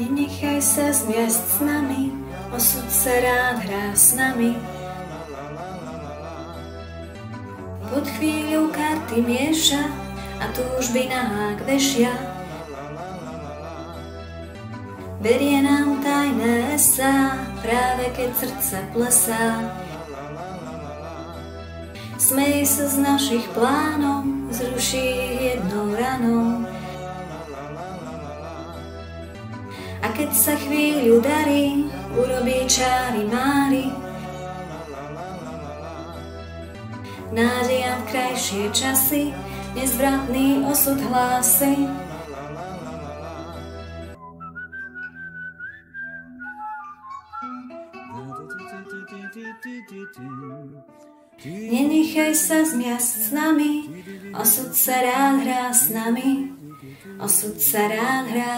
Nenechaj sa zmiasť s nami, osud sa rád hrá s nami. Pod chvíľou karty mieša a túžby na hák vešia. Berie nám tajné esá, práve keď srdce plesá. Smej sa z našich plánov, zruší ich jednou ranou. A keď sa chvíľu darí, urobí čáry máry. Nádejam v krajšie časy, nezvratný osud hlási. Nenechaj sa zmiasť s nami, osud sa rád hrá s nami, osud sa rád hrá.